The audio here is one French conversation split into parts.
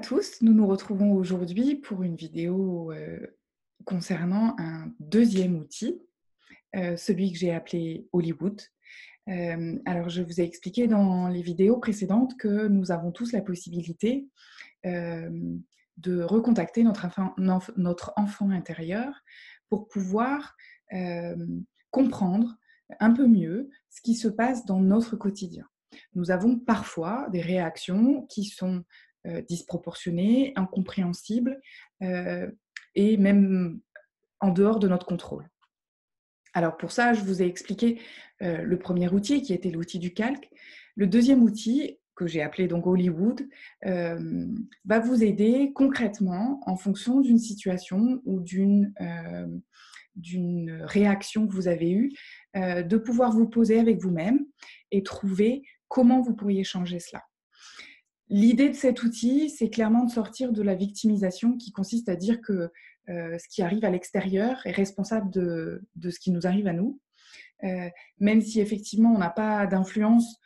tous, nous nous retrouvons aujourd'hui pour une vidéo concernant un deuxième outil, celui que j'ai appelé Hollywood. Alors je vous ai expliqué dans les vidéos précédentes que nous avons tous la possibilité euh, de recontacter notre enfant intérieur pour pouvoir euh, comprendre un peu mieux ce qui se passe dans notre quotidien. Nous avons parfois des réactions qui sont disproportionnées, incompréhensibles et même en dehors de notre contrôle. Alors pour ça, je vous ai expliqué le premier outil qui était l'outil du calque. Le deuxième outil, que j'ai appelé donc Hollywood, va vous aider concrètement en fonction d'une situation ou d'une réaction que vous avez eue, de pouvoir vous poser avec vous-même et trouver comment vous pourriez changer cela. L'idée de cet outil, c'est clairement de sortir de la victimisation qui consiste à dire que ce qui arrive à l'extérieur est responsable de ce qui nous arrive à nous, même si effectivement on n'a pas d'influence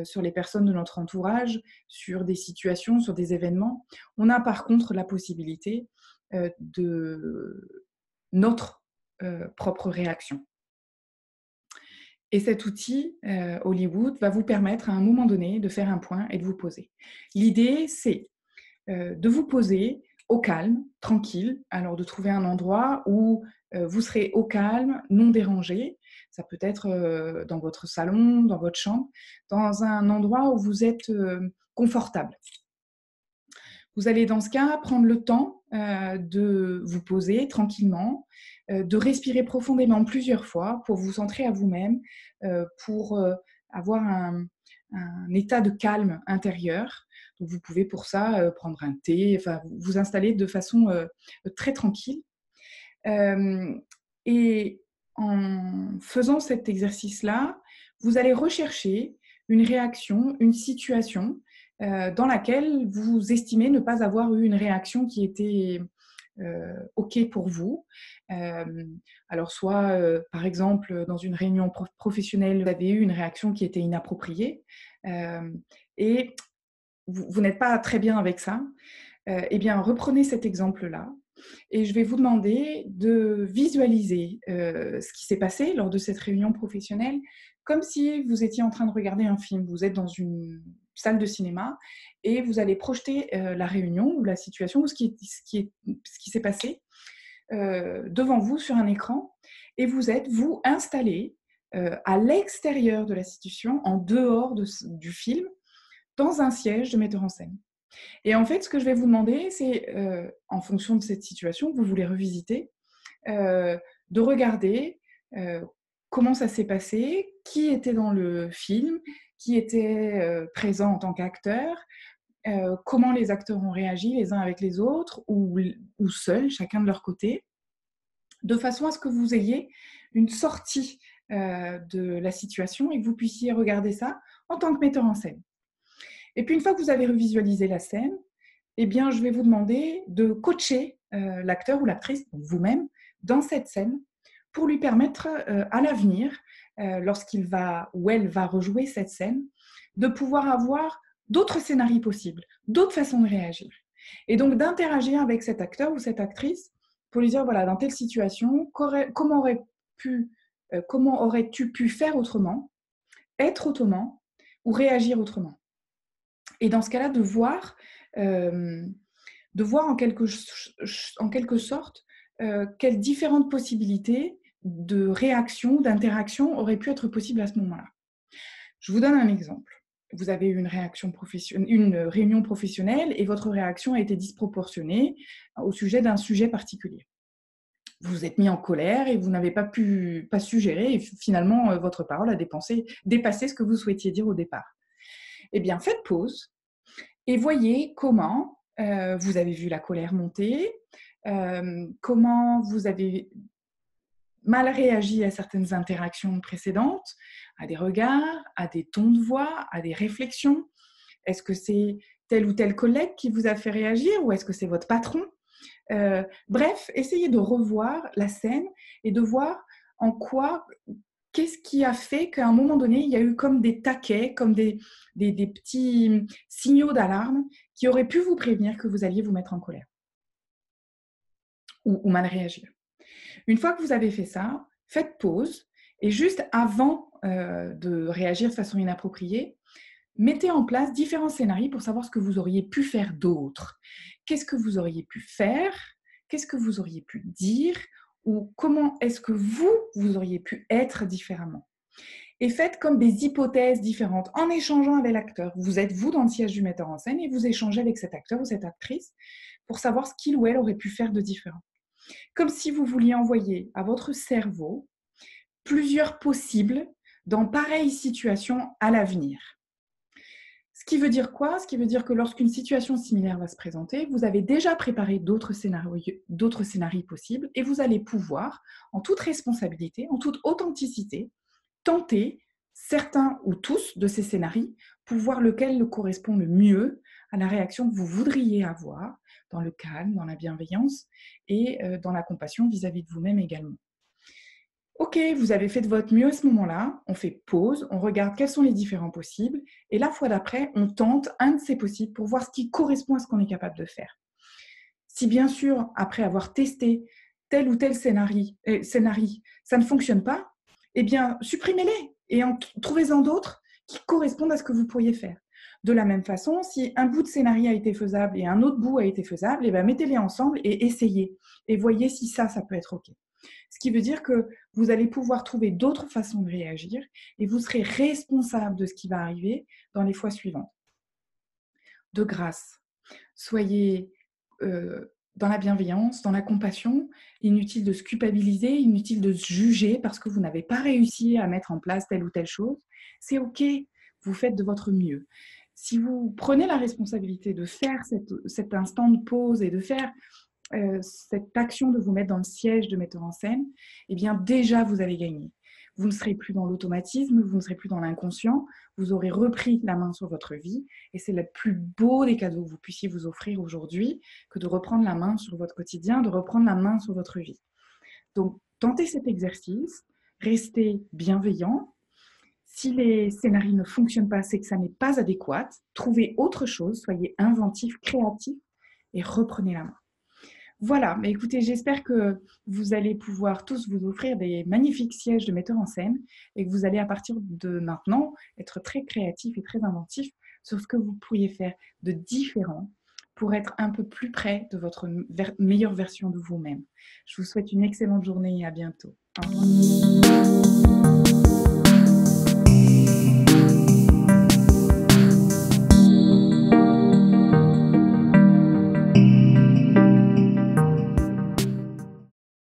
sur les personnes de notre entourage, sur des situations, sur des événements. On a par contre la possibilité de notre propre réaction. Et cet outil, Hollywood, va vous permettre à un moment donné de faire un point et de vous poser. L'idée, c'est de vous poser au calme, tranquille, alors de trouver un endroit où vous serez au calme, non dérangé. Ça peut être dans votre salon, dans votre chambre, dans un endroit où vous êtes confortable. Vous allez dans ce cas prendre le temps de vous poser tranquillement, de respirer profondément plusieurs fois pour vous centrer à vous-même, pour avoir un état de calme intérieur. Donc vous pouvez pour ça prendre un thé, enfin vous installer de façon très tranquille. Et en faisant cet exercice-là, vous allez rechercher une réaction, une situation dans laquelle vous estimez ne pas avoir eu une réaction qui était OK pour vous. Alors soit, par exemple, dans une réunion professionnelle, vous avez eu une réaction qui était inappropriée et vous n'êtes pas très bien avec ça. Eh bien, reprenez cet exemple-là et je vais vous demander de visualiser ce qui s'est passé lors de cette réunion professionnelle comme si vous étiez en train de regarder un film. Vous êtes dans une salle de cinéma et vous allez projeter la réunion ou la situation ou ce qui s'est passé devant vous sur un écran et vous êtes, vous, installé à l'extérieur de la situation, en dehors du film, dans un siège de metteur en scène. Et en fait, ce que je vais vous demander, c'est, en fonction de cette situation que vous voulez revisiter, de regarder comment ça s'est passé, qui était dans le film, qui était présent en tant qu'acteur, comment les acteurs ont réagi les uns avec les autres ou seuls, chacun de leur côté, de façon à ce que vous ayez une sortie de la situation et que vous puissiez regarder ça en tant que metteur en scène. Et puis une fois que vous avez revisualisé la scène, eh bien, je vais vous demander de coacher l'acteur ou l'actrice, donc vous-même, dans cette scène pour lui permettre à l'avenir, lorsqu'il va ou elle va rejouer cette scène, de pouvoir avoir d'autres scénarios possibles, d'autres façons de réagir. Et donc d'interagir avec cet acteur ou cette actrice pour lui dire, voilà, dans telle situation, comment aurais-tu pu faire autrement, être autrement ou réagir autrement. Et dans ce cas-là, de voir en quelque sorte quelles différentes possibilités de réaction, d'interaction auraient pu être possibles à ce moment-là. Je vous donne un exemple. Vous avez eu une réunion professionnelle et votre réaction a été disproportionnée au sujet d'un sujet particulier. Vous vous êtes mis en colère et vous n'avez pas su gérer et finalement votre parole a dépassé ce que vous souhaitiez dire au départ. Eh bien, faites pause et voyez comment vous avez vu la colère monter, comment vous avez mal réagi à certaines interactions précédentes, à des regards, à des tons de voix, à des réflexions. Est-ce que c'est tel ou tel collègue qui vous a fait réagir ou est-ce que c'est votre patron ? Bref, essayez de revoir la scène et de voir qu'est-ce qui a fait qu'à un moment donné, il y a eu comme des taquets, comme des petits signaux d'alarme qui aurait pu vous prévenir que vous alliez vous mettre en colère ou mal réagir. Une fois que vous avez fait ça, faites pause et juste avant de réagir de façon inappropriée, mettez en place différents scénarios pour savoir ce que vous auriez pu faire d'autre. Qu'est-ce que vous auriez pu faire? Qu'est-ce que vous auriez pu dire? Ou comment est-ce que vous auriez pu être différemment? Et faites comme des hypothèses différentes en échangeant avec l'acteur. Vous êtes vous dans le siège du metteur en scène et vous échangez avec cet acteur ou cette actrice pour savoir ce qu'il ou elle aurait pu faire de différent. Comme si vous vouliez envoyer à votre cerveau plusieurs possibles dans pareille situation à l'avenir. Ce qui veut dire quoi? Ce qui veut dire que lorsqu'une situation similaire va se présenter, vous avez déjà préparé d'autres scénarios possibles et vous allez pouvoir, en toute responsabilité, en toute authenticité, tenter certains ou tous de ces scénarios pour voir lequel le correspond le mieux à la réaction que vous voudriez avoir dans le calme, dans la bienveillance et dans la compassion vis-à-vis de vous-même également. Ok, vous avez fait de votre mieux à ce moment-là, on fait pause, on regarde quels sont les différents possibles et la fois d'après, on tente un de ces possibles pour voir ce qui correspond à ce qu'on est capable de faire. Si bien sûr, après avoir testé tel ou tel scénario, ça ne fonctionne pas, eh bien, supprimez-les et trouvez-en d'autres qui correspondent à ce que vous pourriez faire. De la même façon, si un bout de scénario a été faisable et un autre bout a été faisable, eh bien, mettez-les ensemble et essayez. Et voyez si ça peut être OK. Ce qui veut dire que vous allez pouvoir trouver d'autres façons de réagir et vous serez responsable de ce qui va arriver dans les fois suivantes. De grâce, soyez dans la bienveillance, dans la compassion. Inutile de se culpabiliser, inutile de se juger parce que vous n'avez pas réussi à mettre en place telle ou telle chose. C'est OK, vous faites de votre mieux. Si vous prenez la responsabilité de faire cet instant de pause et de faire cette action de vous mettre dans le siège de metteur en scène, eh bien déjà vous avez gagné. Vous ne serez plus dans l'automatisme, vous ne serez plus dans l'inconscient, vous aurez repris la main sur votre vie et c'est le plus beau des cadeaux que vous puissiez vous offrir aujourd'hui que de reprendre la main sur votre quotidien, de reprendre la main sur votre vie. Donc tentez cet exercice, restez bienveillant. Si les scénarios ne fonctionnent pas, c'est que ça n'est pas adéquat. Trouvez autre chose, soyez inventif, créatif et reprenez la main. Voilà, mais écoutez, j'espère que vous allez pouvoir tous vous offrir des magnifiques sièges de metteurs en scène et que vous allez à partir de maintenant être très créatif et très inventif sur ce que vous pourriez faire de différent pour être un peu plus près de votre meilleure version de vous-même. Je vous souhaite une excellente journée et à bientôt. Au revoir.